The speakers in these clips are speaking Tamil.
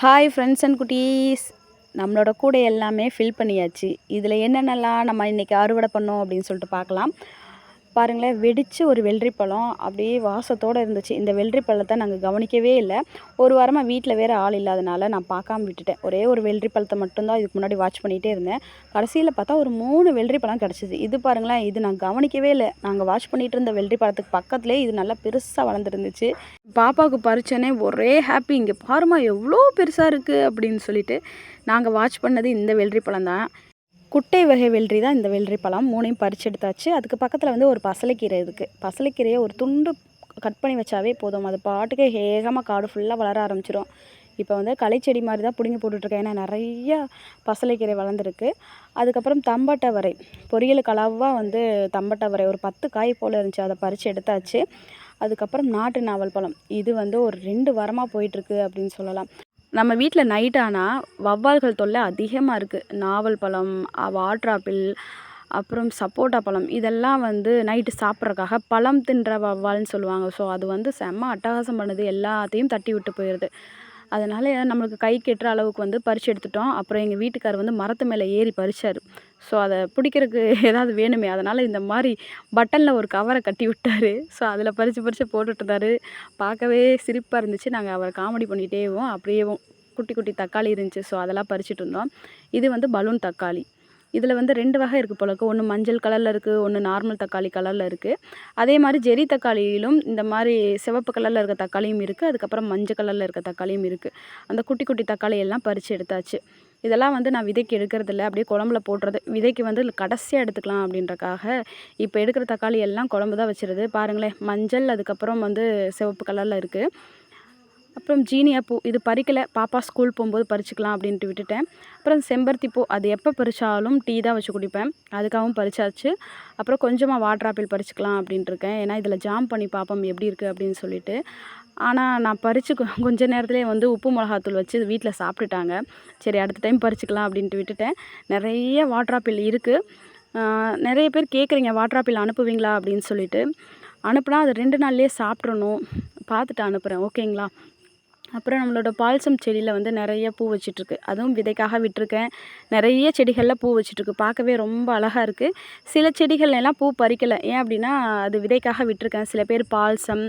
ஹாய் ஃப்ரெண்ட்ஸ் அண்ட் குட்டீஸ். நம்மளோட கூடை எல்லாமே ஃபில் பண்ணியாச்சு. இதில் என்னென்னலாம் நம்ம இன்றைக்கி அறுவடை பண்ணோம் அப்படின்னு சொல்லிட்டு பார்க்கலாம். பாருங்களேன், வெடித்து ஒரு வெள்ளரி பழம் அப்படியே வாசத்தோடு இருந்துச்சு. இந்த வெள்ளரி பழத்தை நாங்கள் கவனிக்கவே இல்லை. ஒரு வாரமாக வீட்டில் வேறு ஆள் இல்லாதனால நான் பார்க்காம விட்டுட்டேன். ஒரே ஒரு வெள்ளரி பழத்தை மட்டும்தான் இதுக்கு முன்னாடி வாட்ச் பண்ணிகிட்டே இருந்தேன். கடைசியில் பார்த்தா ஒரு 3 வெள்ளரி பழம் கிடச்சிது. இது பாருங்களேன், இது நான் கவனிக்கவே இல்லை. நாங்கள் வாட்ச் பண்ணிகிட்டு இருந்த வெள்ளரி பழத்துக்கு பக்கத்துலேயே இது நல்லா பெருசாக வளர்ந்துருந்துச்சு. பாப்பாவுக்கு பறிச்சோன்னே ஒரே ஹாப்பி. இங்கே பாருமா எவ்வளோ பெருசாக இருக்குது அப்படின்னு சொல்லிட்டு நாங்கள் வாட்ச் பண்ணது இந்த வெள்ளரி பழம் தான். குட்டை வகை வெள்ளரி தான் இந்த வெள்ளரி பழம். 3ஐயும் பறித்து எடுத்தாச்சு. அதுக்கு பக்கத்தில் வந்து ஒரு பசலைக்கீரை இருக்குது. பசலைக்கீரையை ஒரு துண்டு கட் பண்ணி வச்சாவே போதும். அது பாட்டுக்கு வேகமாக காடு ஃபுல்லாக வளர ஆரம்பிச்சிடும். இப்போ வந்து களைச்செடி மாதிரி தான் பிடுங்கி போட்டுட்ருக்கேன். ஏன்னா நிறையா பசலைக்கீரை வளர்ந்துருக்கு. அதுக்கப்புறம் தம்பட்டவரை பொரியலுக்கு அளவாக வந்து தம்பட்டவரை ஒரு 10 காய் போல் இருந்துச்சு. அதை பறித்து எடுத்தாச்சு. அதுக்கப்புறம் நாட்டு நாவல் பழம். இது வந்து ஒரு 2 வாரமாக போயிட்டுருக்கு அப்படின்னு சொல்லலாம். நம்ம வீட்டில் நைட் ஆனால் வவ்வால்கள் தொல்லை அதிகமாக இருக்குது. நாவல் பழம், வாட்டர் ஆப்பிள், அப்புறம் சப்போட்டா பழம் இதெல்லாம் வந்து நைட்டு சாப்பிட்றதுக்காக பழம் தின்ற வவ்வால்னு சொல்லுவாங்க. ஸோ அது வந்து செம்ம அட்டகாசம் பண்ணுது. எல்லாத்தையும் தட்டி விட்டு போயிடுது. அதனால் நம்மளுக்கு கை கெட்டுற அளவுக்கு வந்து பறித்து எடுத்துட்டோம். அப்புறம் எங்கள் வீட்டுக்கார் வந்து மரத்து மேலே ஏறி பறிச்சார். ஸோ அதை பிடிக்கிறதுக்கு ஏதாவது வேணுமே, அதனால் இந்த மாதிரி பட்டனில் ஒரு கவரை கட்டி விட்டார். ஸோ அதில் பறித்து போட்டுட்ருந்தார். பார்க்கவே சிரிப்பாக இருந்துச்சு. நாங்கள் அவரை காமெடி பண்ணிகிட்டேவும் அப்படியேவும் குட்டி குட்டி தக்காளி இருந்துச்சு. ஸோ அதெல்லாம் பறிச்சுட்டு இருந்தோம். இது வந்து பலூன் தக்காளி. இதில் வந்து 2 வகை இருக்குது போல இருக்குது. ஒன்று மஞ்சள் கலரில் இருக்குது, ஒன்று நார்மல் தக்காளி கலரில் இருக்குது. அதே மாதிரி ஜெரி தக்காளியிலும் இந்த மாதிரி சிவப்பு கலரில் இருக்க தக்காளியும் இருக்குது. அதுக்கப்புறம் மஞ்சள் கலரில் இருக்க தக்காளியும் இருக்குது. அந்த குட்டி குட்டி தக்காளி எல்லாம் பறித்து எடுத்தாச்சு. இதெல்லாம் வந்து நான் விதைக்கு எடுக்கிறதில்ல, அப்படியே குழம்புல போடுறது. விதைக்கு வந்து கடைசியாக எடுத்துக்கலாம் அப்படின்றக்காக இப்போ எடுக்கிற தக்காளி எல்லாம் குழம்பு தான் வச்சுருது. பாருங்களேன், மஞ்சள் அதுக்கப்புறம் வந்து சிவப்பு கலரில் இருக்குது. அப்புறம் ஜீனியா பூ இது பறிக்கலை. பாப்பா ஸ்கூல் போகும்போது பறிச்சுக்கலாம் அப்படின்ட்டு விட்டுட்டேன். அப்புறம் செம்பருத்தி பூ அது எப்போ பறித்தாலும் டீ தான் வச்சு குடிப்பேன். அதுக்காகவும் பறிச்சாச்சு. அப்புறம் கொஞ்சமாக வாட்டர் ஆப்பிள் பறிச்சுக்கலாம் அப்படின்ட்டு இருக்கேன். ஏன்னா இதில் ஜாம் பண்ணி பார்ப்போம் எப்படி இருக்குது அப்படின்னு சொல்லிட்டு. ஆனால் நான் பறித்து கொஞ்ச நேரத்துலேயே வந்து உப்பு மிளகாத்தூள் வச்சு வீட்டில் சாப்பிட்டுட்டாங்க. சரி அடுத்த டைம் பறிச்சுக்கலாம் அப்படின்ட்டு விட்டுட்டேன். நிறைய வாட்டர் ஆப்பிள் இருக்குது. நிறைய பேர் கேட்குறீங்க வாட்டர் ஆப்பிள் அனுப்புவீங்களா அப்படின்னு சொல்லிட்டு. அனுப்புனா அது 2 நாள்லேயே சாப்பிட்றணும். பார்த்துட்டு அனுப்புகிறேன், ஓகேங்களா? அப்புறம் நம்மளோட பால்சம் செடியில் வந்து நிறைய பூ வச்சிட்ருக்கு. அதுவும் விதைக்காக விட்டுருக்கேன். நிறைய செடிகளில் பூ வச்சிட்ருக்கு. பார்க்கவே ரொம்ப அழகாக இருக்குது. சில செடிகள்லாம் பூ பறிக்கலை. ஏன் அப்படின்னா அது விதைக்காக விட்டுருக்கேன். சில பேர் பால்சம்,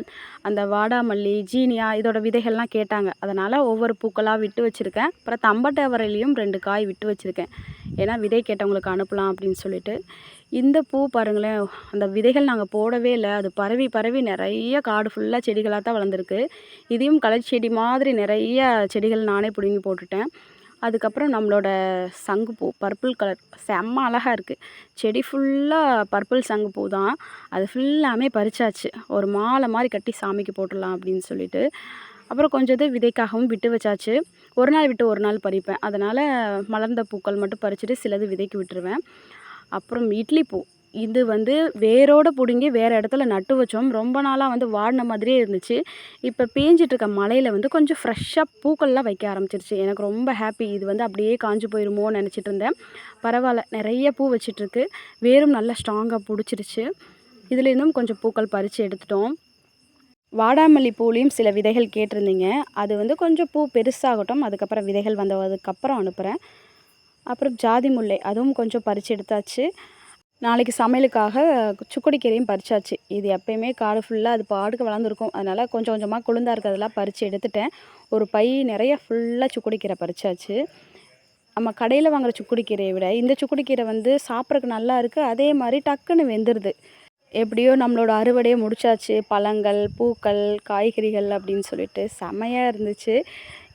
அந்த வாடாமல்லி, ஜீனியா இதோட விதைகள்லாம் கேட்டாங்க. அதனால் ஒவ்வொரு பூக்களாக விட்டு வச்சுருக்கேன். அப்புறம் தம்பட்டவரையிலையும் 2 காய் விட்டு வச்சுருக்கேன். ஏன்னா விதை கேட்டவங்களுக்கு அனுப்பலாம் அப்படின்னு சொல்லிட்டு. இந்த பூ பாருங்களேன், அந்த விதைகள் நாங்கள் போடவே இல்லை. அது பரவி பரவி நிறைய காடு ஃபுல்லாக செடிகளாக தான் வளர்ந்துருக்கு. இதையும் களைச்செடி மாதிரி நிறைய செடிகள் நானே பிடுங்கி போட்டுட்டேன். அதுக்கப்புறம் நம்மளோட சங்குப்பூ பர்பிள் கலர் செம்ம அழகாக இருக்குது. செடி ஃபுல்லாக பர்பிள் சங்குப்பூ தான். அது ஃபுல்லாமே பறிச்சாச்சு. ஒரு மாலை மாதிரி கட்டி சாமிக்கு போட்டுடலாம் அப்படின்னு சொல்லிட்டு. அப்புறம் கொஞ்சம் இது விதைக்காகவும் விட்டு வச்சாச்சு. ஒரு நாள் விட்டு ஒரு நாள் பறிப்பேன். அதனால் மலர்ந்த பூக்கள் மட்டும் பறிச்சுட்டு சிலது விதைக்கு விட்டுருவேன். அப்புறம் இட்லி பூ இது வந்து வேரோடு பிடுங்கி வேறு இடத்துல நட்டு வச்சோம். ரொம்ப நாளாக வந்து வாடின மாதிரியே இருந்துச்சு. இப்போ பேஞ்சிட்ருக்க மழையில் வந்து கொஞ்சம் ஃப்ரெஷ்ஷாக பூக்கள்லாம் வைக்க ஆரம்பிச்சிருச்சு. எனக்கு ரொம்ப ஹாப்பி. இது வந்து அப்படியே காஞ்சு போயிருமோன்னு நினச்சிட்டு இருந்தேன். பரவாயில்ல, நிறைய பூ வச்சிட்ருக்கு. வேரும் நல்லா ஸ்ட்ராங்காக பிடிச்சிருச்சு. இதுலேருந்தும் கொஞ்சம் பூக்கள் பறித்து எடுத்துட்டோம். வாடாமல்லி பூலையும் சில விதைகள் கேட்டிருந்தீங்க. அது வந்து கொஞ்சம் பூ பெருசாகட்டும், அதுக்கப்புறம் விதைகள் வந்ததுக்கப்புறம் அனுப்புகிறேன். அப்புறம் ஜாதி முல்லை அதுவும் கொஞ்சம் பறித்து எடுத்தாச்சு. நாளைக்கு சமையலுக்காக சுக்குடிக்கீரையும் பறிச்சாச்சு. இது எப்பயுமே காடு ஃபுல்லாக அது பாட்டுக்கு வளர்ந்துருக்கும். அதனால் கொஞ்சம் கொஞ்சமாக கொழுந்தா இருக்கிறதெல்லாம் பறித்து எடுத்துட்டேன். ஒரு பை நிறைய ஃபுல்லாக சுக்குடிக்கீரை பறிச்சாச்சு. நம்ம கடையில் வாங்குகிற சுக்குடிக்கீரையை விட இந்த சுக்குடிக்கீரை வந்து சாப்பிட்றதுக்கு நல்லா இருக்குது. அதே மாதிரி டக்குன்னு வெந்துடுது. எப்படியோ நம்மளோட அறுவடையை முடிச்சாச்சு. பழங்கள், பூக்கள், காய்கறிகள் அப்படின்னு சொல்லிட்டு செம்மையாக இருந்துச்சு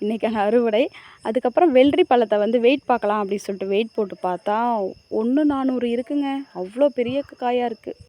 இன்றைக்கான அறுவடை. அதுக்கப்புறம் வெள்ளரி பழத்தை வந்து வெயிட் பார்க்கலாம் அப்படின்னு சொல்லிட்டு வெயிட் போட்டு பார்த்தா 1,400 இருக்குங்க. அவ்வளோ பெரிய காயாக இருக்குது.